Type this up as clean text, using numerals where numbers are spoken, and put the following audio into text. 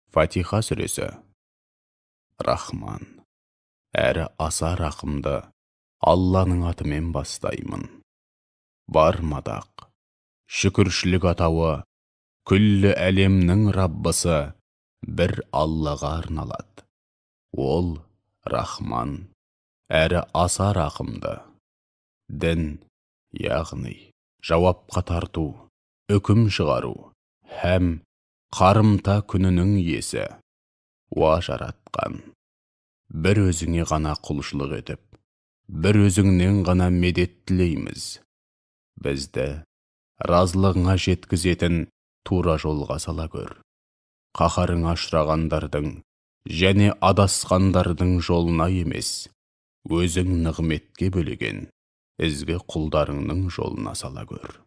Фатиха сүресі. Рахман, әрі аса рақымды Алланың атымен бастаймын. Бар мадақ, шүкіршілік атауы, күллі әлемнің Раббысы бір Аллаға арналады. Ол Рахман, әрі аса рақымды. Дін, яғни жауапқа тарту, үкім шығару, һәм қарымта күнінің иесі. Уа жаратқан, бір өзіңе ғана құлшылық етіп, бір өзіңнен ғана медет тілейміз. Бізді разылығыңа жеткізетін тура жолға сала көр. Қаһарыңа ұшырағандардың және адасқандардың жолына емес, өзің нығметке бөлеген ізгі құлдарыңның жолына сала көр.